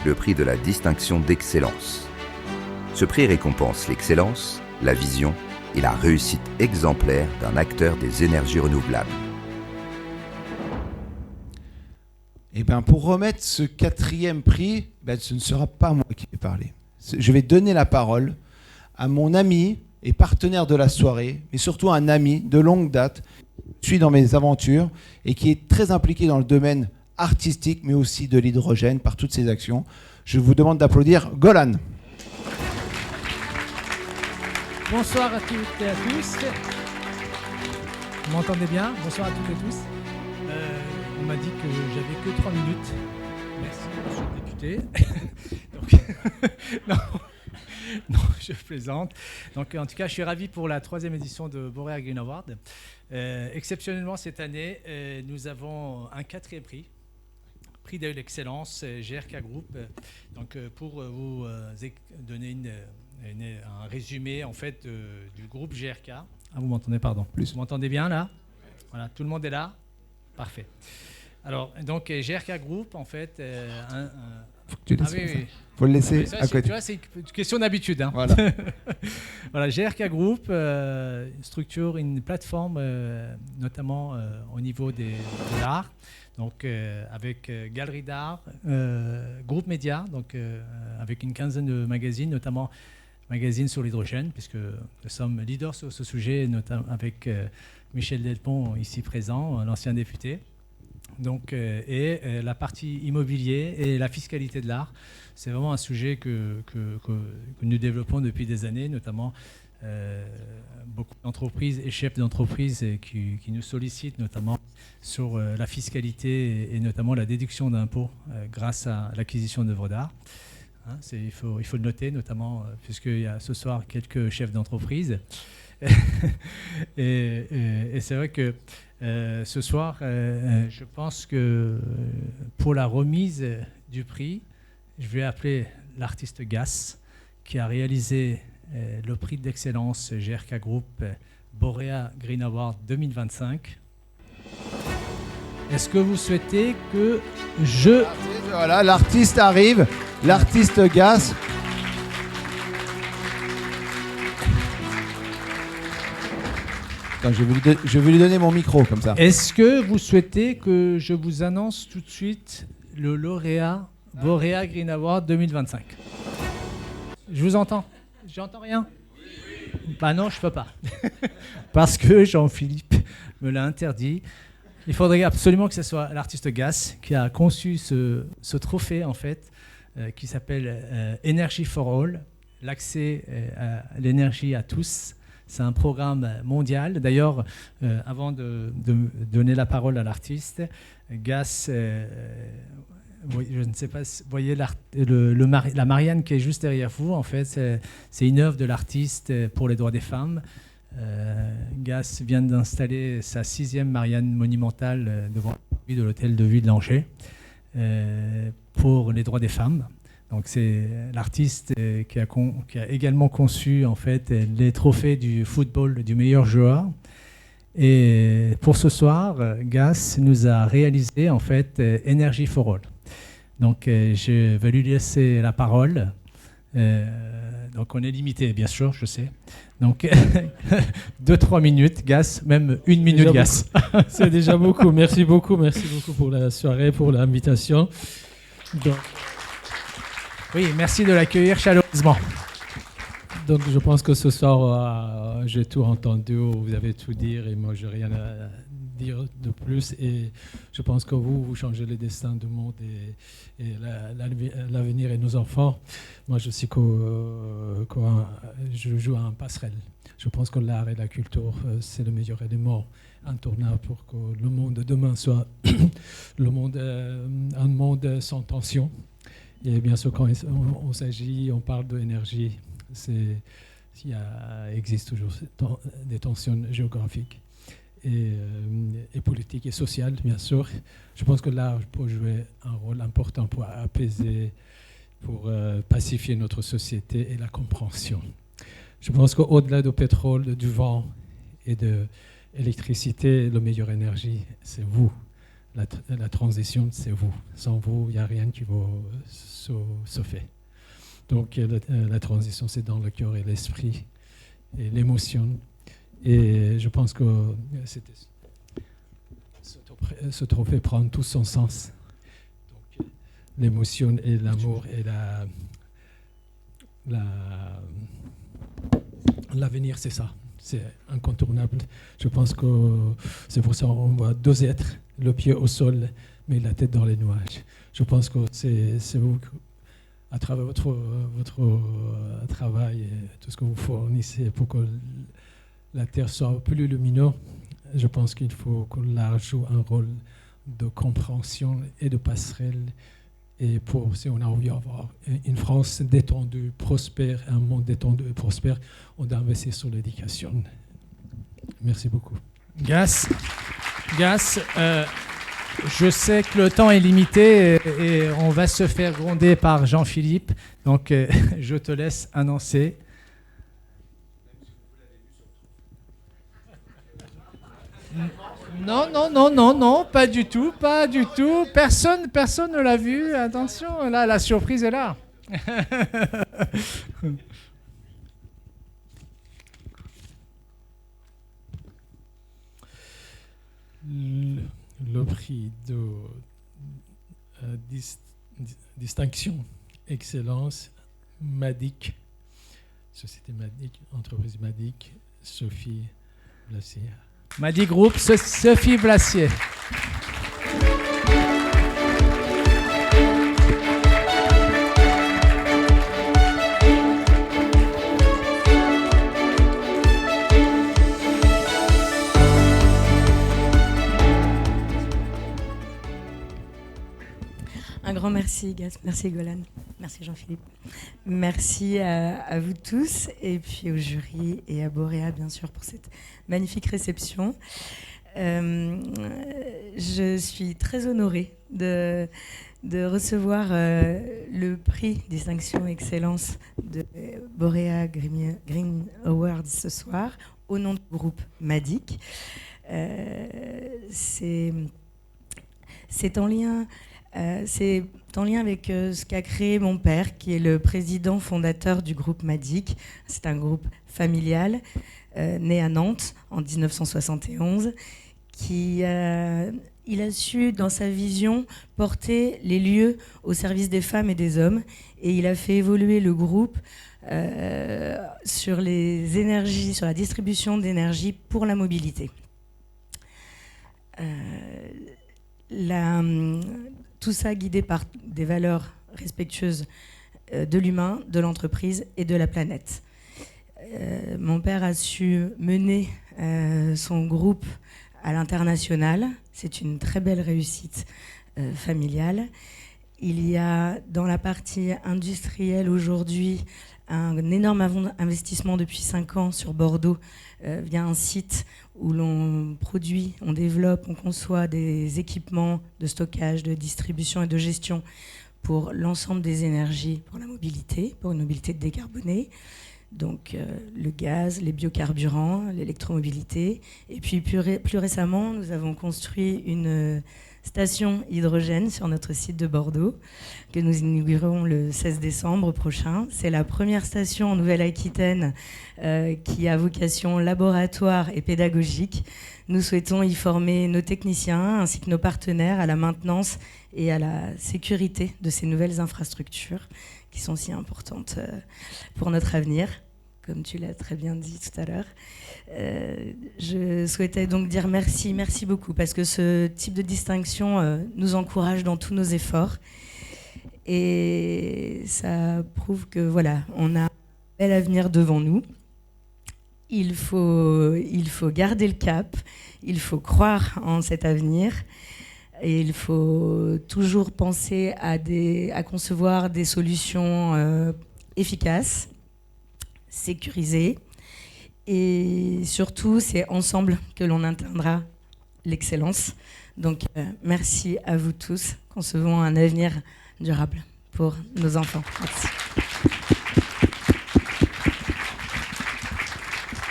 le prix de la distinction d'excellence. Ce prix récompense l'excellence, la vision et la réussite exemplaire d'un acteur des énergies renouvelables. Et bien, pour remettre ce 4e prix, ce ne sera pas moi qui vais parler. Je vais donner la parole à mon ami et partenaire de la soirée, mais surtout un ami de longue date, qui suit dans mes aventures et qui est très impliqué dans le domaine artistique, mais aussi de l'hydrogène par toutes ses actions. Je vous demande d'applaudir Golan. Bonsoir à toutes et à tous. Vous m'entendez bien? Bonsoir à toutes et tous. On m'a dit que j'avais que 3 minutes. Merci, monsieur le député. non, je plaisante. Donc, en tout cas, je suis ravi pour la 3e édition de Borea Green Award. Exceptionnellement, cette année, nous avons un 4e prix de l'excellence GRK Group. Donc, pour vous donner un résumé en fait du groupe GRK. Ah, vous m'entendez, pardon. Plus. Vous m'entendez bien là? Voilà, tout le monde est là? Parfait. Alors, donc GRK Group, en fait, Faut que tu laisses oui. Faut le laisser Ça, à côté. Tu vois, c'est une question d'habitude. Hein. Voilà. Voilà, GRK Group structure une plateforme, notamment au niveau de l'art, donc avec Galerie d'art, Groupe Média, donc avec une quinzaine de magazines, notamment magazines sur l'hydrogène, puisque nous sommes leaders sur ce sujet, notamment avec Michel Delpont ici présent, l'ancien député. Donc, et la partie immobilier et la fiscalité de l'art, c'est vraiment un sujet que nous développons depuis des années, notamment beaucoup d'entreprises et chefs d'entreprise qui nous sollicitent, notamment sur la fiscalité et notamment la déduction d'impôts grâce à l'acquisition d'œuvres d'art. Hein, il faut le noter, notamment puisqu'il y a ce soir quelques chefs d'entreprise. et c'est vrai que ce soir, je pense que pour la remise du prix, je vais appeler l'artiste Gas, qui a réalisé le prix d'excellence GRK Group Borea Green Award 2025. Est-ce que vous souhaitez que je... Voilà, l'artiste arrive, l'artiste Gas. Attends, je vais lui donner mon micro, comme ça. Est-ce que vous souhaitez que je vous annonce tout de suite le lauréat Borea Green Award 2025? Je vous entends. J'entends rien? Bah non, je peux pas. Parce que Jean-Philippe me l'a interdit. Il faudrait absolument que ce soit l'artiste Gas qui a conçu ce trophée, en fait, qui s'appelle Energy for All, l'accès à l'énergie à tous. C'est un programme mondial. D'ailleurs, avant de donner la parole à l'artiste, Gas, je ne sais pas si vous voyez la Marianne qui est juste derrière vous. En fait, c'est une œuvre de l'artiste pour les droits des femmes. Gas vient d'installer sa 6e Marianne monumentale devant de l'hôtel de ville d'Angers pour les droits des femmes. Donc c'est l'artiste qui a également conçu en fait les trophées du football du meilleur joueur. Et pour ce soir, Gas nous a réalisé en fait Energy for All. Donc je vais lui laisser la parole. Donc on est limité, bien sûr, je sais. Donc 2-3 minutes, Gas, même 1 minute, Gas. C'est déjà beaucoup. Merci beaucoup pour la soirée, pour l'invitation. Donc, oui, merci de l'accueillir chaleureusement. Donc je pense que ce soir, j'ai tout entendu, vous avez tout dit et moi je n'ai rien à dire de plus. Et je pense que vous changez le destin du monde et l'avenir et nos enfants. Moi je sais que je joue à un passerelle. Je pense que l'art et la culture, c'est le meilleur élément intournable pour que le monde de demain soit un monde sans tension. Et bien sûr, quand on s'agit, on parle d'énergie, il existe toujours des tensions géographiques et politiques et sociales, bien sûr. Je pense que l'art peut jouer un rôle important pour apaiser, pour pacifier notre société et la compréhension. Je pense qu'au-delà du pétrole, du vent et de l'électricité, la meilleure énergie, c'est vous, la transition, c'est vous. Sans vous, il n'y a rien qui va se faire. Donc la transition, c'est dans le cœur et l'esprit et l'émotion. Et je pense que ce trophée prend tout son sens. Donc l'émotion et l'amour et l'avenir, c'est ça. C'est incontournable. Je pense que c'est pour ça qu'on voit deux êtres, le pied au sol, mais la tête dans les nuages. Je pense que c'est vous, à travers votre travail et tout ce que vous fournissez pour que la Terre soit plus lumineuse, je pense qu'il faut que l'art joue un rôle de compréhension et de passerelle. Et si on a envie d'avoir une France détendue, prospère, un monde détendu et prospère, on doit investir sur l'éducation. Merci beaucoup. Gas, je sais que le temps est limité et on va se faire gronder par Jean-Philippe. Donc, je te laisse annoncer. Non, pas du tout. Personne ne l'a vu. Attention, là, la surprise est là. Le prix de distinction, excellence, MADIC, Société MADIC, entreprise MADIC, Sophie Blassier. MADIC Group, Sophie Blassier. Un grand merci, Gas. Merci, Golan. Merci, Jean-Philippe. Merci à vous tous, et puis au jury et à Boréa, bien sûr, pour cette magnifique réception. Je suis très honorée de recevoir le prix Distinction Excellence de Boréa Green Awards ce soir, au nom du groupe MADIC. C'est en lien... c'est en lien avec ce qu'a créé mon père, qui est le président fondateur du groupe MADIC. C'est un groupe familial, né à Nantes en 1971, il a su, dans sa vision, porter les lieux au service des femmes et des hommes. Et il a fait évoluer le groupe sur les énergies, sur la distribution d'énergie pour la mobilité. Tout ça guidé par des valeurs respectueuses de l'humain, de l'entreprise et de la planète. Mon père a su mener son groupe à l'international. C'est une très belle réussite familiale. Il y a dans la partie industrielle aujourd'hui un énorme investissement depuis 5 ans sur Bordeaux via un site où l'on produit, on développe, on conçoit des équipements de stockage, de distribution et de gestion pour l'ensemble des énergies, pour la mobilité, pour une mobilité décarbonée. Donc le gaz, les biocarburants, l'électromobilité. Et puis plus récemment, nous avons construit une station hydrogène sur notre site de Bordeaux, que nous inaugurerons le 16 décembre prochain. C'est la première station en Nouvelle-Aquitaine qui a vocation laboratoire et pédagogique. Nous souhaitons y former nos techniciens ainsi que nos partenaires à la maintenance et à la sécurité de ces nouvelles infrastructures qui sont si importantes pour notre avenir, comme tu l'as très bien dit tout à l'heure. Je souhaitais donc dire merci beaucoup, parce que ce type de distinction nous encourage dans tous nos efforts. Et ça prouve que voilà, on a un bel avenir devant nous. Il faut garder le cap, il faut croire en cet avenir. Et il faut toujours penser à concevoir des solutions efficaces, sécurisées. Et surtout, c'est ensemble que l'on atteindra l'excellence. Donc, merci à vous tous. Concevons un avenir durable pour nos enfants. Merci.